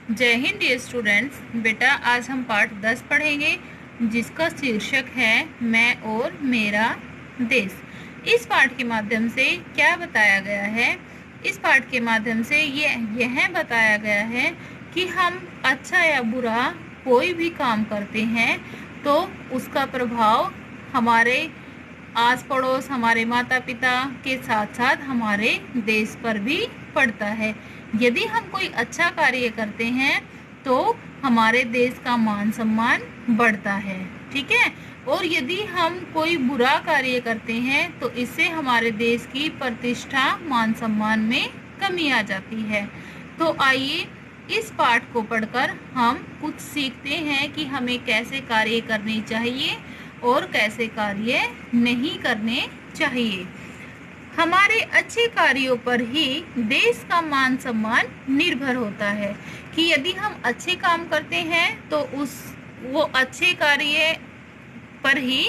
जय Hind dear students. बेटा आज हम पाठ 10 पढ़ेंगे जिसका शीर्षक है मैं और मेरा देश। इस पाठ के माध्यम से क्या बताया गया है? इस पाठ के माध्यम से यह बताया गया है कि हम अच्छा या बुरा कोई भी काम करते हैं तो उसका प्रभाव हमारे आस पड़ोस, हमारे माता पिता के साथ साथ हमारे देश पर भी पड़ता है। यदि हम कोई अच्छा कार्य करते हैं तो हमारे देश का मान सम्मान बढ़ता है, ठीक है। और यदि हम कोई बुरा कार्य करते हैं तो इससे हमारे देश की प्रतिष्ठा, मान सम्मान में कमी आ जाती है। तो आइए इस पाठ को पढ़कर हम कुछ सीखते हैं कि हमें कैसे कार्य करने चाहिए और कैसे कार्य नहीं करने चाहिए। हमारे अच्छे कार्यों पर ही देश का मान सम्मान निर्भर होता है कि यदि हम अच्छे काम करते हैं तो वो अच्छे कार्य पर ही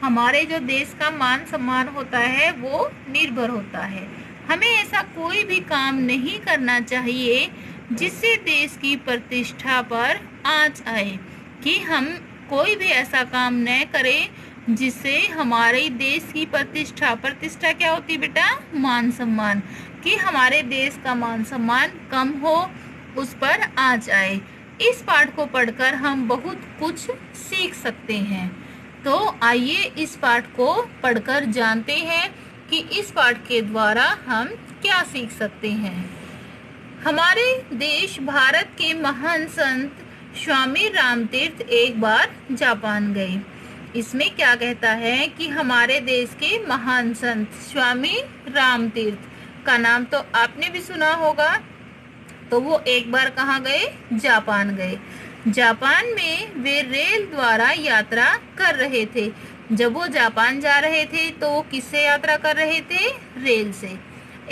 हमारे जो देश का मान सम्मान होता है वो निर्भर होता है। हमें ऐसा कोई भी काम नहीं करना चाहिए जिससे देश की प्रतिष्ठा पर आंच आए, कि हम कोई भी ऐसा काम न करें जिससे हमारे देश की प्रतिष्ठा क्या होती है बेटा? मान सम्मान, कि हमारे देश का मान सम्मान कम हो, उस पर आंच आए। इस पाठ को पढ़कर हम बहुत कुछ सीख सकते हैं। तो आइए इस पाठ को पढ़कर जानते हैं कि इस पाठ के द्वारा हम क्या सीख सकते हैं। हमारे देश भारत के महान संत स्वामी रामतीर्थ एक बार जापान गए। इसमें क्या कहता है कि हमारे देश के महान संत स्वामी रामतीर्थ का नाम तो आपने भी सुना होगा। तो वो एक बार कहाँ गए? जापान गए। जापान में वे रेल द्वारा यात्रा कर रहे थे। जब वो जापान जा रहे थे तो वो किससे यात्रा कर रहे थे? रेल से।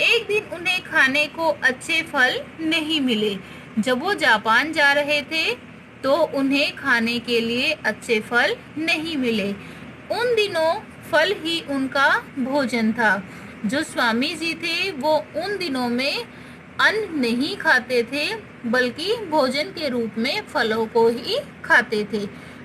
एक दिन उन्हें खाने को अच्छे फल नहीं मिले। जब वो जापान जा रहे थे तो उन्हें खाने के लिए अच्छे फल नहीं मिले। उन दिनों फल ही उनका भोजन था। जो स्वामी जी थे वो उन दिनों में अन्न नहीं खाते थे, बल्कि भोजन के रूप में फलों को ही खाते थे।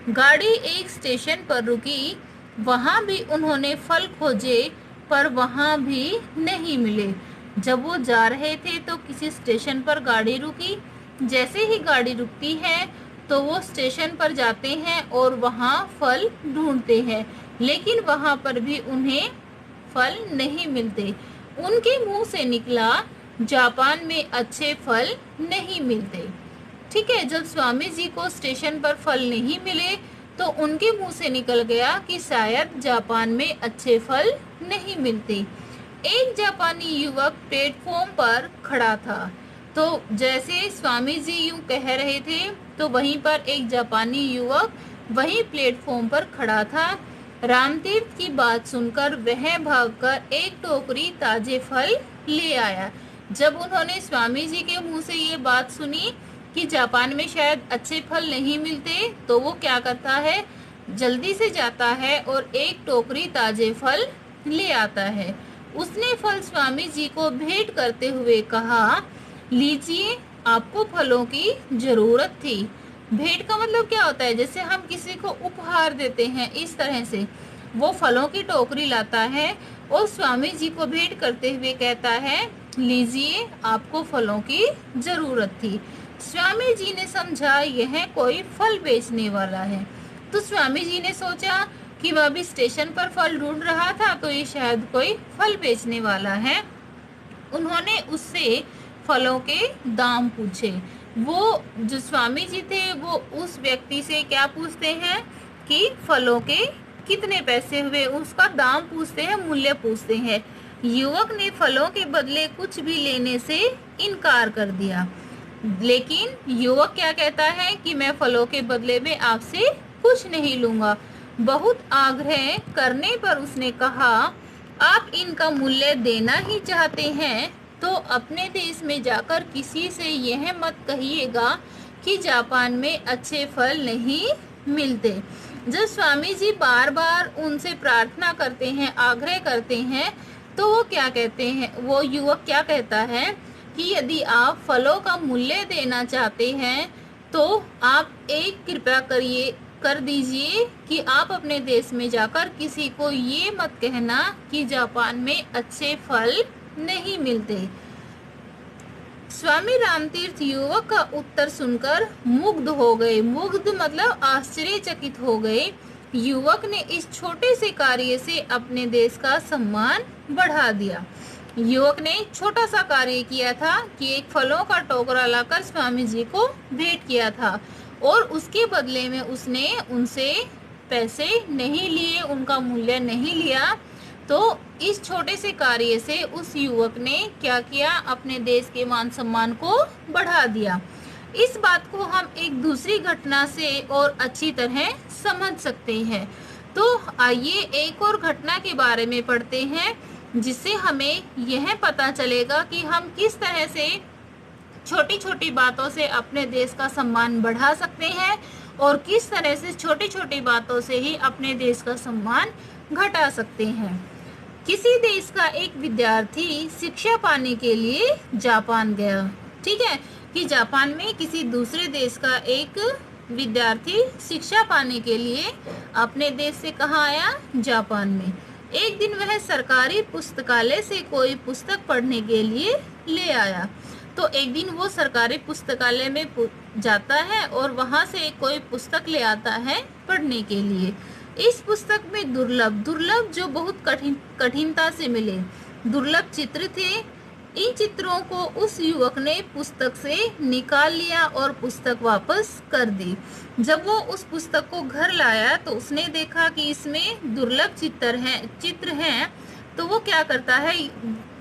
गाड़ी एक स्टेशन पर रुकी। वहाँ भी उन्होंने फल खोजे पर वहाँ भी नहीं मिले। जब वो जा रहे थे तो किसी स्टेशन पर गाड़ी रुकी। जैसे ही गाड़ी रुकती है तो वो स्टेशन पर जाते हैं और वहाँ फल ढूंढते हैं, लेकिन वहाँ पर भी उन्हें फल नहीं मिलते। उनके मुंह से निकला, जापान में अच्छे फल नहीं मिलते। ठीक है, जब स्वामी जी को स्टेशन पर फल नहीं मिले तो उनके मुंह से निकल गया कि शायद जापान में अच्छे फल नहीं मिलते। एक जापानी युवक प्लेटफॉर्म पर खड़ा था। तो जैसे स्वामी जी यूं कह रहे थे तो वहीं पर एक जापानी युवक वहीं प्लेटफॉर्म पर खड़ा था। रामतीर्थ की बात सुनकर वह भागकर एक टोकरी ताजे फल ले आया। जब उन्होंने स्वामी जी के मुंह से ये बात सुनी कि जापान में शायद अच्छे फल नहीं मिलते, तो वो क्या करता है, जल्दी से जाता है और एक टोकरी ताजे फल ले आता है। उसने फल स्वामी जी को भेंट करते हुए कहा, लीजिए, आपको फलों की जरूरत थी। भेंट का मतलब क्या होता है? जैसे हम किसी को उपहार देते हैं, इस तरह से वो फलों की टोकरी लाता है और स्वामी जी को भेंट करते हुए कहता है, लीजिए, आपको फलों की जरूरत थी। स्वामी जी ने समझा यह कोई फल बेचने वाला है। तो स्वामी जी ने सोचा कि वह भी स्टेशन पर फल ढूंढ रहा था, तो ये शायद कोई फल बेचने वाला है। उन्होंने उससे फलों के दाम पूछे। वो जो स्वामी जी थे वो उस व्यक्ति से क्या पूछते हैं कि फलों के कितने पैसे हुए, उसका दाम पूछते हैं, मूल्य पूछते हैं। युवक ने फलों के बदले कुछ भी लेने से इनकार कर दिया। लेकिन युवक क्या कहता है कि मैं फलों के बदले में आपसे कुछ नहीं लूंगा। बहुत आग्रह करने पर उसने कहा, आप इनका मूल्य देना ही चाहते हैं तो अपने देश में जाकर किसी से यह मत कहिएगा कि जापान में अच्छे फल नहीं मिलते। जब स्वामी जी बार बार उनसे प्रार्थना करते हैं, आग्रह करते हैं, तो वो क्या कहते हैं, वो युवक क्या कहता है कि यदि आप फलों का मूल्य देना चाहते हैं तो आप एक कृपया कर दीजिए कि आप अपने देश में जाकर किसी को ये मत कहना कि जापान में अच्छे फल नहीं मिलते। स्वामी रामतीर्थ युवक का उत्तर सुनकर मुग्ध हो गए। मुग्ध मतलब आश्चर्यचकित हो गए। युवक ने इस छोटे से कार्य से अपने देश का सम्मान बढ़ा दिया। युवक ने छोटा सा कार्य किया था कि एक फलों का टोकरा लाकर स्वामी जी को भेंट किया था और उसके बदले में उसने उनसे पैसे नहीं लिए, उनका मूल्य नहीं लिया। तो इस छोटे से कार्य से उस युवक ने क्या किया, अपने देश के मान सम्मान को बढ़ा दिया। इस बात को हम एक दूसरी घटना से और अच्छी तरह समझ सकते हैं। तो आइए एक और घटना के बारे में पढ़ते हैं, जिससे हमें यह पता चलेगा कि हम किस तरह से छोटी छोटी बातों से अपने देश का सम्मान बढ़ा सकते हैं और किस तरह से छोटी छोटी बातों से ही अपने देश का सम्मान घटा सकते हैं। किसी देश का एक विद्यार्थी शिक्षा पाने के लिए जापान गया। ठीक है, कि जापान में किसी दूसरे देश का एक विद्यार्थी शिक्षा पाने के लिए अपने देश से कहाँ आया, जापान में। एक दिन वह सरकारी पुस्तकालय से कोई पुस्तक पढ़ने के लिए ले आया। तो एक दिन वो सरकारी पुस्तकालय में जाता है और वहाँ से कोई पुस्तक ले आता है पढ़ने के लिए। इस पुस्तक में दुर्लभ जो बहुत कठिनता से मिले दुर्लभ चित्र थे। इन चित्रों को उस युवक ने पुस्तक से निकाल लिया और पुस्तक वापस कर दी। जब वो उस पुस्तक को घर लाया तो उसने देखा कि इसमें दुर्लभ चित्र हैं। तो वो क्या करता है,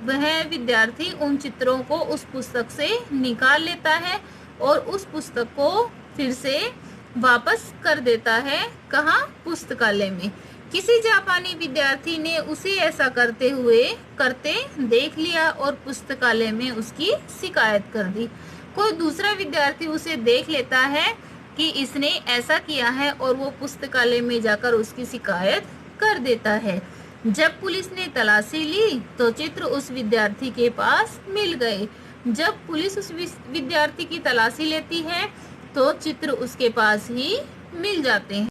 वह विद्यार्थी उन चित्रों को उस पुस्तक से निकाल लेता है और उस पुस्तक को फिर से वापस कर देता है। कहाँ, पुस्तकालय में। किसी जापानी विद्यार्थी ने उसे ऐसा करते देख लिया और पुस्तकालय में उसकी शिकायत कर दी। कोई दूसरा विद्यार्थी उसे देख लेता है कि इसने ऐसा किया है और वो पुस्तकालय में जाकर उसकी शिकायत कर देता है। जब पुलिस ने तलाशी ली तो चित्र उस विद्यार्थी के पास मिल गए। जब पुलिस उस विद्यार्थी की तलाशी लेती है तो चित्र उसके पास ही मिल जाते हैं।